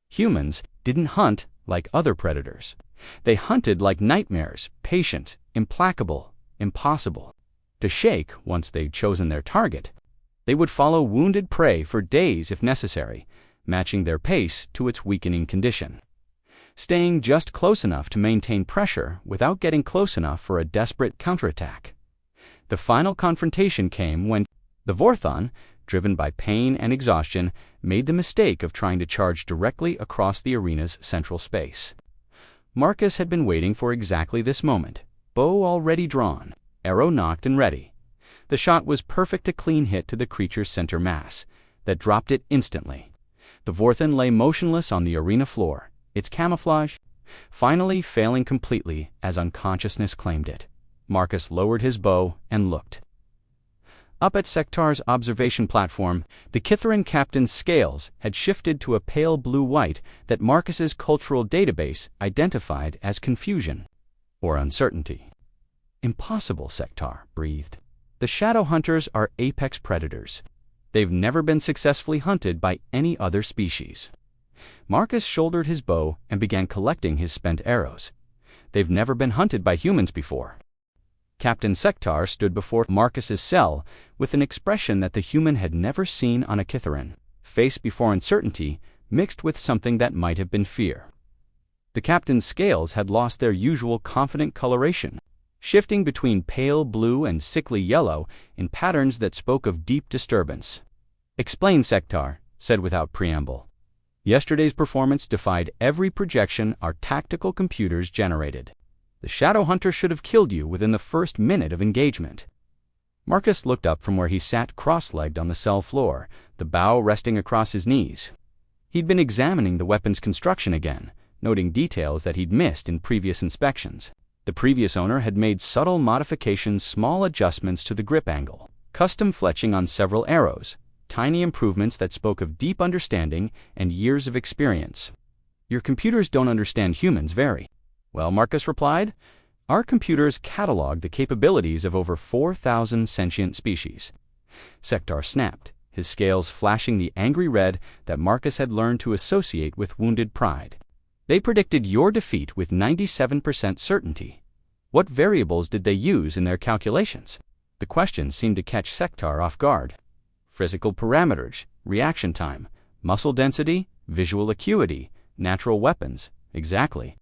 Humans didn't hunt like other predators. They hunted like nightmares, patient, implacable, impossible to shake once they'd chosen their target. They would follow wounded prey for days if necessary, matching their pace to its weakening condition, staying just close enough to maintain pressure without getting close enough for a desperate counterattack. The final confrontation came when the Vorthon, driven by pain and exhaustion, made the mistake of trying to charge directly across the arena's central space. Marcus had been waiting for exactly this moment, bow already drawn, arrow nocked and ready. The shot was perfect, a clean hit to the creature's center mass that dropped it instantly. The Vorthon lay motionless on the arena floor, its camouflage finally failing completely as unconsciousness claimed it. Marcus lowered his bow and looked. Up at Sektar's observation platform, the Kithran captain's scales had shifted to a pale blue-white that Marcus's cultural database identified as confusion or uncertainty. "Impossible," Sektar breathed. "The Shadow Hunters are apex predators. They've never been successfully hunted by any other species." Marcus shouldered his bow and began collecting his spent arrows. "They've never been hunted by humans before." Captain Sektar stood before Marcus's cell with an expression that the human had never seen on a Kithran, face before uncertainty mixed with something that might have been fear. The captain's scales had lost their usual confident coloration, shifting between pale blue and sickly yellow in patterns that spoke of deep disturbance. "Explain," Sektar said without preamble. "Yesterday's performance defied every projection our tactical computers generated. The Shadow Hunter should have killed you within the first minute of engagement." Marcus looked up from where he sat cross-legged on the cell floor, the bow resting across his knees. He'd been examining the weapon's construction again, noting details that he'd missed in previous inspections. The previous owner had made subtle modifications, small adjustments to the grip angle, custom fletching on several arrows, tiny improvements that spoke of deep understanding and years of experience. "Your computers don't understand humans very well," Marcus replied. "Our computers catalog the capabilities of over 4,000 sentient species." Sektar snapped, his scales flashing the angry red that Marcus had learned to associate with wounded pride. "They predicted your defeat with 97% certainty. What variables did they use in their calculations?" The question seemed to catch Sektar off guard. "Physical parameters, reaction time, muscle density, visual acuity, natural weapons." "Exactly."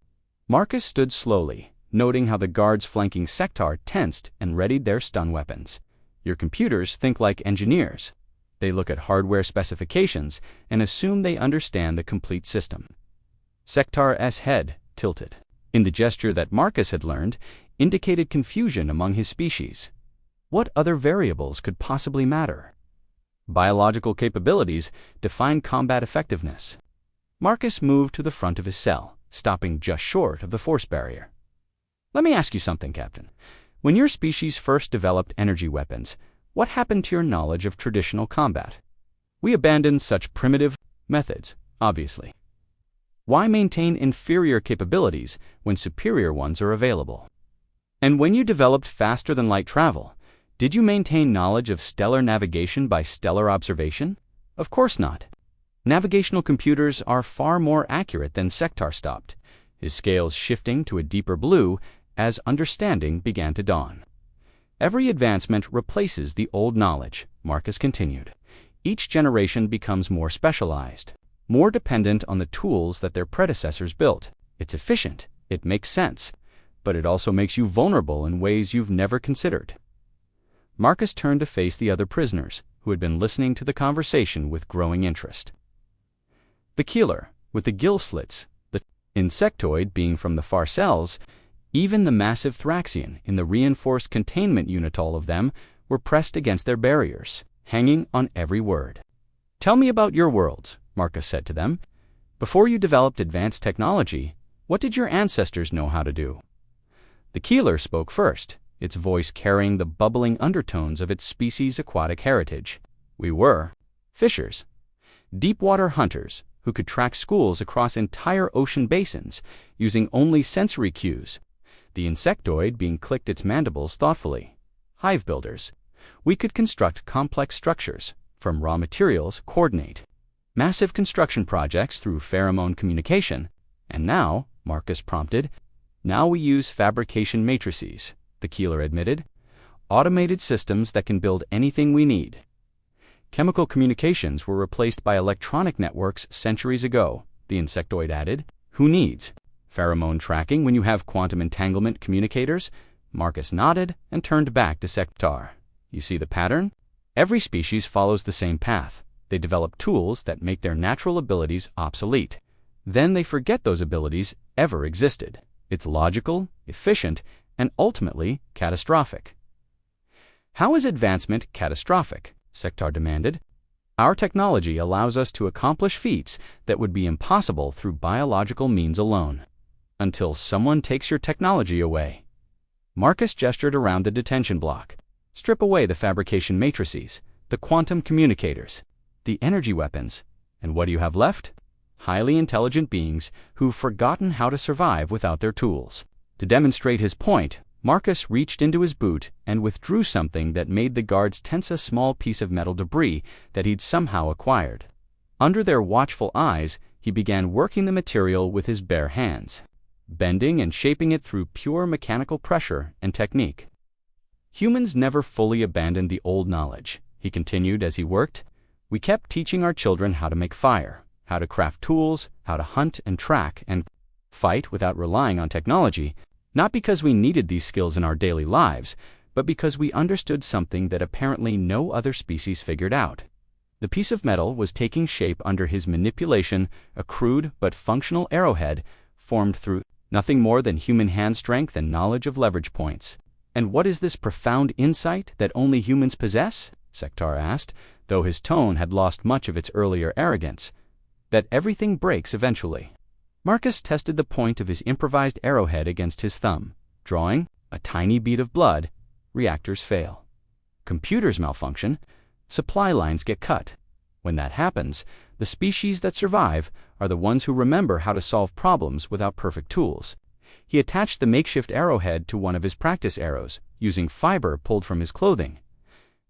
Marcus stood slowly, noting how the guards flanking Sektar tensed and readied their stun weapons. "Your computers think like engineers. They look at hardware specifications and assume they understand the complete system." Sektar's head tilted, in the gesture that Marcus had learned indicated confusion among his species. What other variables could possibly matter? Biological capabilities define combat effectiveness. Marcus moved to the front of his cell, stopping just short of the force barrier. "Let me ask you something, Captain. When your species first developed energy weapons, what happened to your knowledge of traditional combat? We abandoned such primitive methods, obviously. Why maintain inferior capabilities when superior ones are available? And when you developed faster-than-light travel, did you maintain knowledge of stellar navigation by stellar observation? Of course not. Navigational computers are far more accurate than." Sektar stopped, his scales shifting to a deeper blue as understanding began to dawn. "Every advancement replaces the old knowledge," Marcus continued. "Each generation becomes more specialized, more dependent on the tools that their predecessors built. It's efficient, It makes sense, but it also makes you vulnerable in ways you've never considered. Marcus turned to face the other prisoners, who had been listening to the conversation with growing interest. The Keeler, with the gill slits, the insectoid being from the far cells, even the massive Thraxian in the reinforced containment unit, all of them were pressed against their barriers, hanging on every word. "Tell me about your worlds," Marcus said to them. "Before you developed advanced technology, what did your ancestors know how to do?" The Keeler spoke first, its voice carrying the bubbling undertones of its species' aquatic heritage. "We were fishers, deep-water hunters who could track schools across entire ocean basins using only sensory cues, the insectoid being clicked its mandibles thoughtfully. Hive builders. We could construct complex structures, from raw materials, coordinate massive construction projects through pheromone communication, and now," Marcus prompted, "now we use fabrication matrices," the Keeler admitted, "automated systems that can build anything we need." "Chemical communications were replaced by electronic networks centuries ago," the insectoid added. "Who needs pheromone tracking when you have quantum entanglement communicators?" Marcus nodded and turned back to Sektar. "You see the pattern? Every species follows the same path. They develop tools that make their natural abilities obsolete. Then they forget those abilities ever existed. It's logical, efficient, and ultimately catastrophic." "How is advancement catastrophic?" Sektar demanded. "Our technology allows us to accomplish feats that would be impossible through biological means alone. Until someone takes your technology away." Marcus gestured around the detention block. "Strip away the fabrication matrices, the quantum communicators, the energy weapons, and what do you have left? Highly intelligent beings who've forgotten how to survive without their tools." To demonstrate his point, Marcus reached into his boot and withdrew something that made the guards tense, a small piece of metal debris that he'd somehow acquired. Under their watchful eyes, he began working the material with his bare hands, bending and shaping it through pure mechanical pressure and technique. "Humans never fully abandoned the old knowledge," he continued as he worked. "We kept teaching our children how to make fire, how to craft tools, how to hunt and track and fight without relying on technology, not because we needed these skills in our daily lives, but because we understood something that apparently no other species figured out. The piece of metal was taking shape under his manipulation, a crude but functional arrowhead formed through nothing more than human hand strength and knowledge of leverage points." "And what is this profound insight that only humans possess?" Sektar asked, though his tone had lost much of its earlier arrogance. "That everything breaks eventually." Marcus tested the point of his improvised arrowhead against his thumb. Drawing a tiny bead of blood, reactors fail. Computers malfunction, supply lines get cut. When that happens, the species that survive are the ones who remember how to solve problems without perfect tools. He attached the makeshift arrowhead to one of his practice arrows, using fiber pulled from his clothing.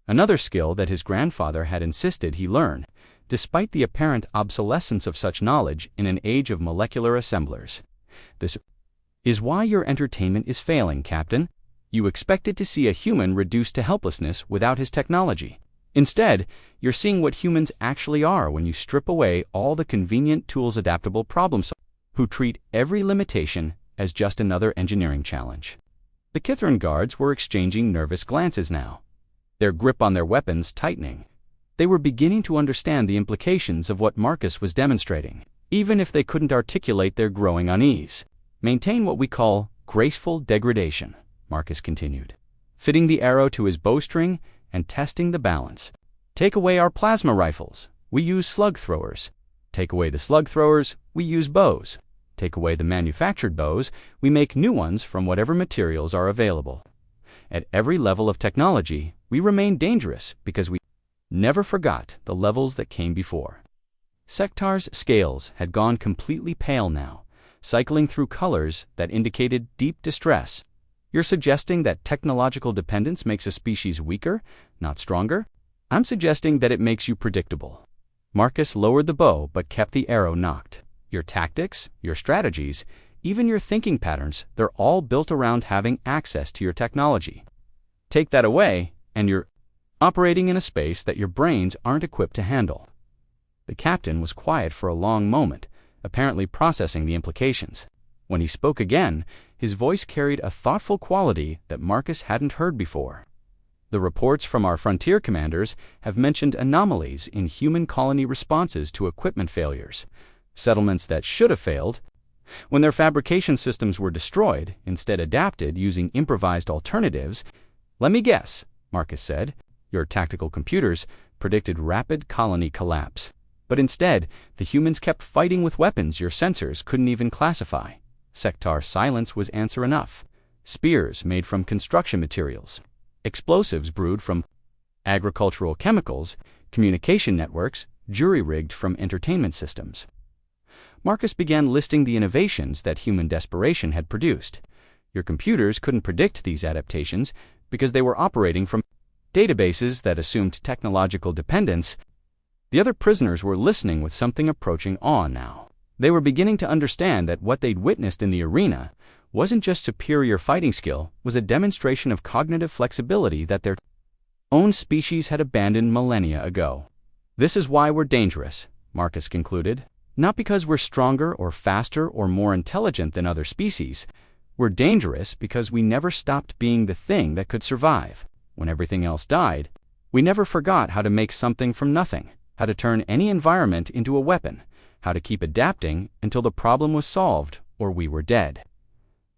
Another skill that his grandfather had insisted he learn, despite the apparent obsolescence of such knowledge in an age of molecular assemblers. "This is why your entertainment is failing, Captain. You expected to see a human reduced to helplessness without his technology. Instead, you're seeing what humans actually are when you strip away all the convenient tools, adaptable problem solvers who treat every limitation as just another engineering challenge." The Kithran guards were exchanging nervous glances now, their grip on their weapons tightening. They were beginning to understand the implications of what Marcus was demonstrating, even if they couldn't articulate their growing unease. "Maintain what we call graceful degradation," Marcus continued, fitting the arrow to his bowstring and testing the balance. "Take away our plasma rifles. We use slug throwers. Take away the slug throwers. We use bows. Take away the manufactured bows. We make new ones from whatever materials are available. At every level of technology, we remain dangerous because we never forgot the levels that came before." Sektar's scales had gone completely pale now, cycling through colors that indicated deep distress. "You're suggesting that technological dependence makes a species weaker, not stronger? I'm suggesting that it makes you predictable." Marcus lowered the bow but kept the arrow nocked. "Your tactics, your strategies, even your thinking patterns, they're all built around having access to your technology. Take that away, and you're operating in a space that your brains aren't equipped to handle." The captain was quiet for a long moment, apparently processing the implications. When he spoke again, his voice carried a thoughtful quality that Marcus hadn't heard before. The reports from our frontier commanders have mentioned anomalies in human colony responses to equipment failures, settlements that should have failed. When their fabrication systems were destroyed, instead adapted using improvised alternatives. Let me guess, Marcus said. Your tactical computers predicted rapid colony collapse. But instead, the humans kept fighting with weapons your sensors couldn't even classify. Sektar's silence was answer enough. Spears made from construction materials, explosives brewed from agricultural chemicals, communication networks, jury-rigged from entertainment systems. Marcus began listing the innovations that human desperation had produced. Your computers couldn't predict these adaptations because they were operating from databases that assumed technological dependence. The other prisoners were listening with something approaching awe now. They were beginning to understand that what they'd witnessed in the arena wasn't just superior fighting skill, was a demonstration of cognitive flexibility that their own species had abandoned millennia ago. This is why we're dangerous, Marcus concluded. Not because we're stronger or faster or more intelligent than other species. We're dangerous because we never stopped being the thing that could survive. When everything else died, we never forgot how to make something from nothing, how to turn any environment into a weapon, how to keep adapting until the problem was solved or we were dead.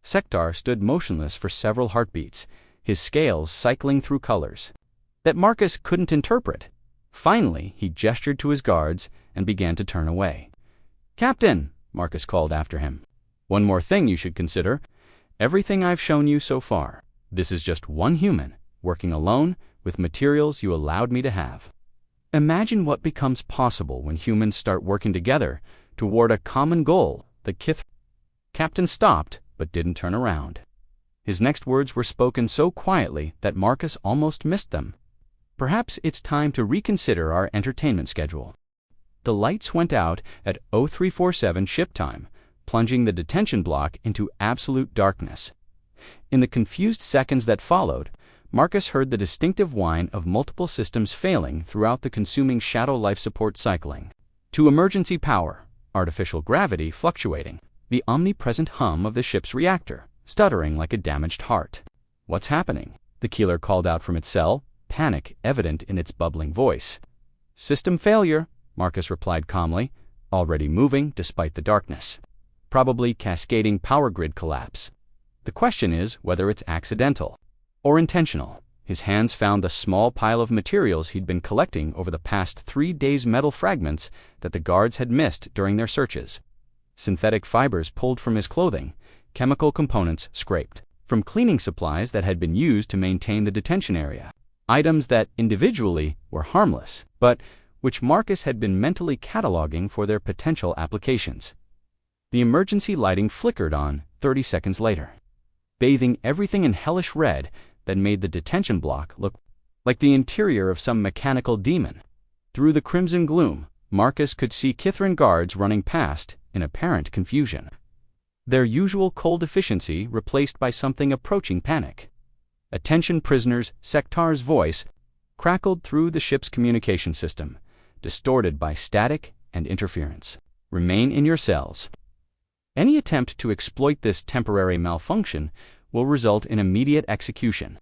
Sektar stood motionless for several heartbeats, his scales cycling through colors that Marcus couldn't interpret. Finally, he gestured to his guards and began to turn away. "Captain," Marcus called after him. "One more thing you should consider. Everything I've shown you so far, this is just one human, working alone with materials you allowed me to have. Imagine what becomes possible when humans start working together toward a common goal." The Captain stopped, but didn't turn around. His next words were spoken so quietly that Marcus almost missed them. "Perhaps it's time to reconsider our entertainment schedule." The lights went out at 0347 ship time, plunging the detention block into absolute darkness. In the confused seconds that followed, Marcus heard the distinctive whine of multiple systems failing throughout the consuming shadow life support cycling. To emergency power, artificial gravity fluctuating, the omnipresent hum of the ship's reactor, stuttering like a damaged heart. "What's happening?" the Keeler called out from its cell, panic evident in its bubbling voice. "System failure," Marcus replied calmly, already moving despite the darkness. "Probably cascading power grid collapse. The question is whether it's accidental or intentional." His hands found the small pile of materials he'd been collecting over the past 3 days, metal fragments that the guards had missed during their searches. Synthetic fibers pulled from his clothing, chemical components scraped from cleaning supplies that had been used to maintain the detention area. Items that individually were harmless, but which Marcus had been mentally cataloging for their potential applications. The emergency lighting flickered on 30 seconds later, bathing everything in hellish red that made the detention block look like the interior of some mechanical demon. Through the crimson gloom, Marcus could see Kithran guards running past in apparent confusion, their usual cold efficiency replaced by something approaching panic. "Attention prisoners," Sektar's voice crackled through the ship's communication system, distorted by static and interference. "Remain in your cells. Any attempt to exploit this temporary malfunction will result in immediate execution."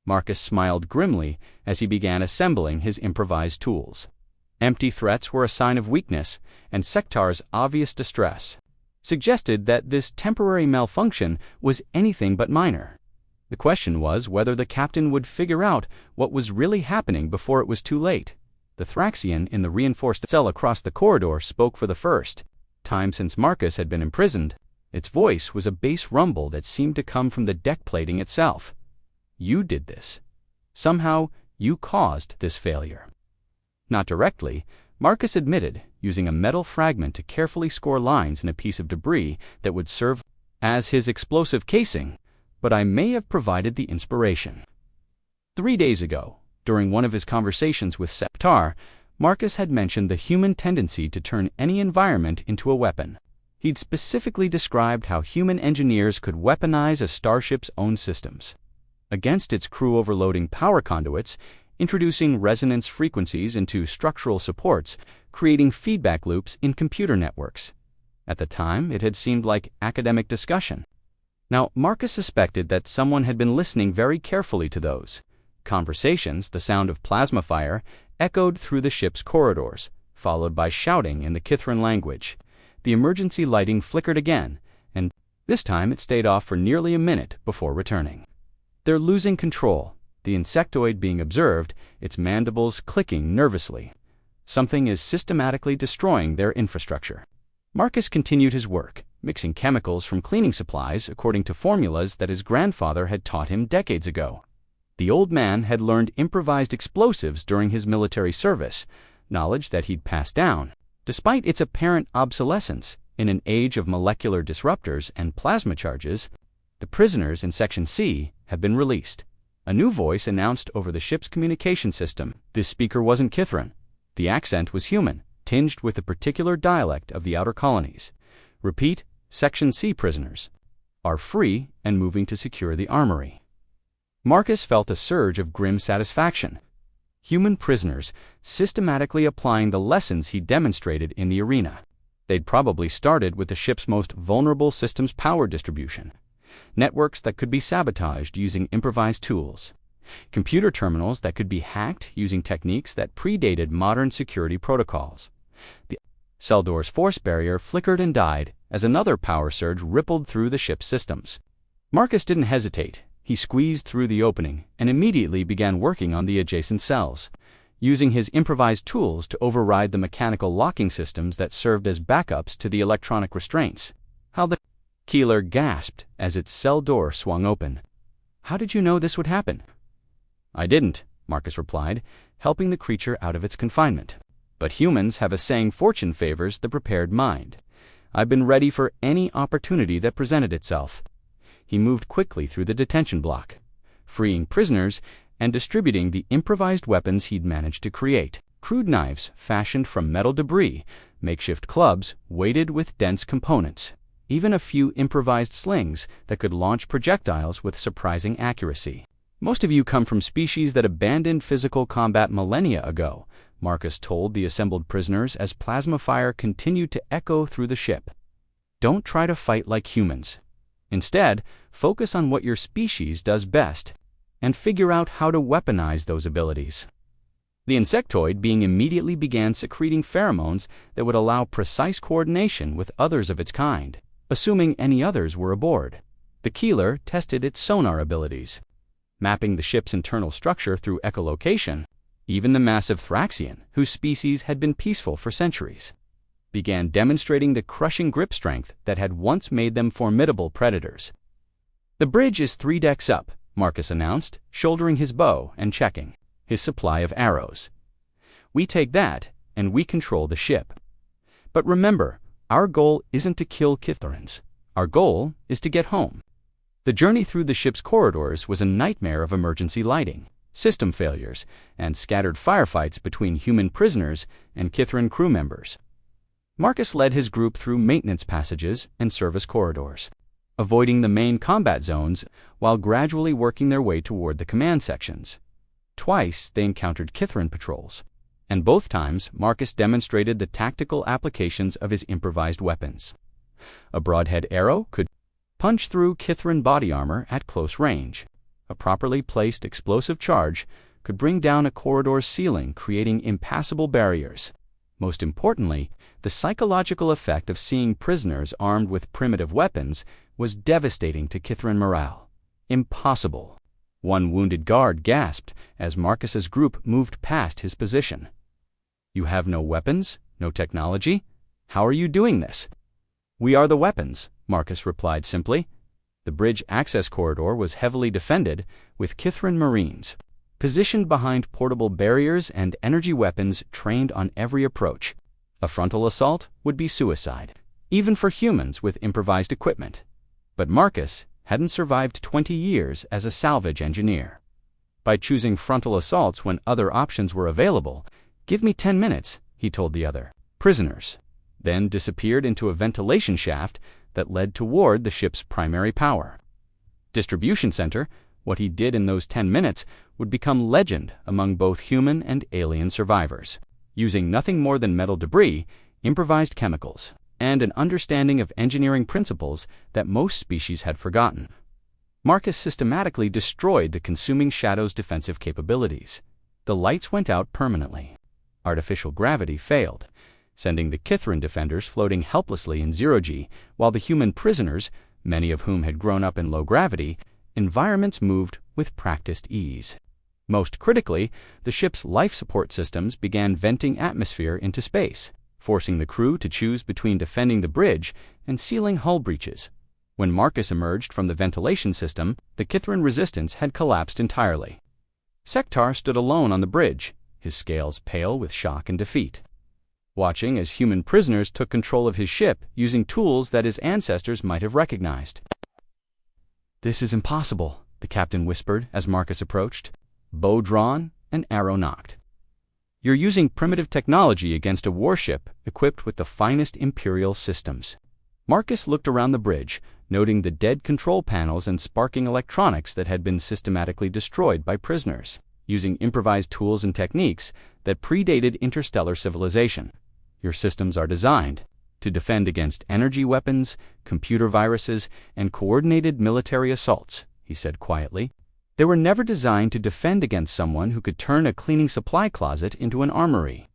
Marcus smiled grimly as he began assembling his improvised tools. Empty threats were a sign of weakness, and Sektar's obvious distress suggested that this temporary malfunction was anything but minor. The question was whether the captain would figure out what was really happening before it was too late. The Thraxian in the reinforced cell across the corridor spoke for the first time since Marcus had been imprisoned. Its voice was a bass rumble that seemed to come from the deck plating itself. "You did this. Somehow, you caused this failure." Not directly, Marcus admitted, using a metal fragment to carefully score lines in a piece of debris that would serve as his explosive casing, but I may have provided the inspiration. 3 days ago, during one of his conversations with Sektar, Marcus had mentioned the human tendency to turn any environment into a weapon. He'd specifically described how human engineers could weaponize a starship's own systems against its crew, overloading power conduits, introducing resonance frequencies into structural supports, creating feedback loops in computer networks. At the time, it had seemed like academic discussion. Now, Marcus suspected that someone had been listening very carefully to those conversations. The sound of plasma fire echoed through the ship's corridors, followed by shouting in the Kithran language. The emergency lighting flickered again, and this time it stayed off for nearly a minute before returning. They're losing control, the insectoid being observed, its mandibles clicking nervously. Something is systematically destroying their infrastructure. Marcus continued his work, mixing chemicals from cleaning supplies according to formulas that his grandfather had taught him decades ago. The old man had learned improvised explosives during his military service, knowledge that he'd passed down. Despite its apparent obsolescence, in an age of molecular disruptors and plasma charges, the prisoners in Section C have been released. A new voice announced over the ship's communication system. This speaker wasn't Kithran. The accent was human, tinged with the particular dialect of the outer colonies. Repeat, Section C prisoners are free and moving to secure the armory. Marcus felt a surge of grim satisfaction. Human prisoners systematically applying the lessons he demonstrated in the arena. They'd probably started with the ship's most vulnerable systems power distribution, networks that could be sabotaged using improvised tools, computer terminals that could be hacked using techniques that predated modern security protocols. The cell door's force barrier flickered and died as another power surge rippled through the ship's systems. Marcus didn't hesitate. He squeezed through the opening and immediately began working on the adjacent cells, using his improvised tools to override the mechanical locking systems that served as backups to the electronic restraints. How the Keeler gasped as its cell door swung open. "How did you know this would happen?" "I didn't," Marcus replied, helping the creature out of its confinement. "But humans have a saying, fortune favors the prepared mind. I've been ready for any opportunity that presented itself." He moved quickly through the detention block, freeing prisoners and distributing the improvised weapons he'd managed to create. Crude knives fashioned from metal debris, makeshift clubs weighted with dense components, even a few improvised slings that could launch projectiles with surprising accuracy. "Most of you come from species that abandoned physical combat millennia ago," Marcus told the assembled prisoners as plasma fire continued to echo through the ship. "Don't try to fight like humans. Instead, focus on what your species does best and figure out how to weaponize those abilities." The insectoid being immediately began secreting pheromones that would allow precise coordination with others of its kind, assuming any others were aboard. The Keeler tested its sonar abilities, mapping the ship's internal structure through echolocation. Even the massive Thraxian, whose species had been peaceful for centuries, began demonstrating the crushing grip strength that had once made them formidable predators. "The bridge is 3 decks up," Marcus announced, shouldering his bow and checking his supply of arrows. "We take that, and we control the ship. But remember, our goal isn't to kill Kithrans. Our goal is to get home." The journey through the ship's corridors was a nightmare of emergency lighting, system failures, and scattered firefights between human prisoners and Kithran crew members. Marcus led his group through maintenance passages and service corridors, avoiding the main combat zones while gradually working their way toward the command sections. Twice they encountered Kithran patrols, and both times Marcus demonstrated the tactical applications of his improvised weapons. A broadhead arrow could punch through Kithran body armor at close range. A properly placed explosive charge could bring down a corridor's ceiling, creating impassable barriers. Most importantly, the psychological effect of seeing prisoners armed with primitive weapons was devastating to Kithran morale. "Impossible." One wounded guard gasped as Marcus's group moved past his position. "You have no weapons, no technology? How are you doing this?" "We are the weapons," Marcus replied simply. The bridge access corridor was heavily defended with Kithran Marines, positioned behind portable barriers and energy weapons trained on every approach. A frontal assault would be suicide, even for humans with improvised equipment. But Marcus hadn't survived 20 years as a salvage engineer. By choosing frontal assaults when other options were available, "Give me 10 minutes, he told the other prisoners, then disappeared into a ventilation shaft that led toward the ship's primary power distribution center. What he did in those 10 minutes would become legend among both human and alien survivors. Using nothing more than metal debris, improvised chemicals, and an understanding of engineering principles that most species had forgotten. Marcus systematically destroyed the consuming shadow's defensive capabilities. The lights went out permanently. Artificial gravity failed, sending the Kithran defenders floating helplessly in zero-G, while the human prisoners, many of whom had grown up in low-gravity environments, moved with practiced ease. Most critically, the ship's life support systems began venting atmosphere into space, forcing the crew to choose between defending the bridge and sealing hull breaches. When Marcus emerged from the ventilation system, the Kithran resistance had collapsed entirely. Sektar stood alone on the bridge, his scales pale with shock and defeat, watching as human prisoners took control of his ship using tools that his ancestors might have recognized. "This is impossible," the captain whispered as Marcus approached, bow drawn and arrow nocked. "You're using primitive technology against a warship equipped with the finest Imperial systems." Marcus looked around the bridge, noting the dead control panels and sparking electronics that had been systematically destroyed by prisoners, using improvised tools and techniques that predated interstellar civilization. "Your systems are designed to defend against energy weapons, computer viruses, and coordinated military assaults," he said quietly. "They were never designed to defend against someone who could turn a cleaning supply closet into an armory,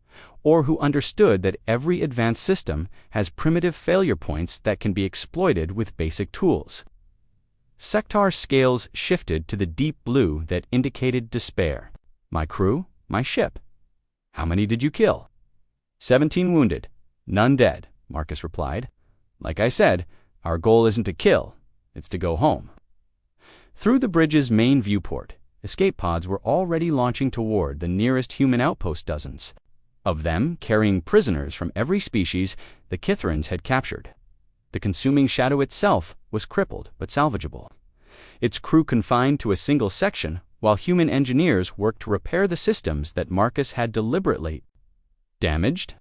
or who understood that every advanced system has primitive failure points that can be exploited with basic tools." Sektar's scales shifted to the deep blue that indicated despair. "My crew, my ship. How many did you kill?" 17 wounded, none dead," Marcus replied. "Like I said, our goal isn't to kill, it's to go home." Through the bridge's main viewport, escape pods were already launching toward the nearest human outpost, dozens of them carrying prisoners from every species the Kithrans had captured. The consuming shadow itself was crippled but salvageable, its crew confined to a single section, while human engineers worked to repair the systems that Marcus had deliberately damaged.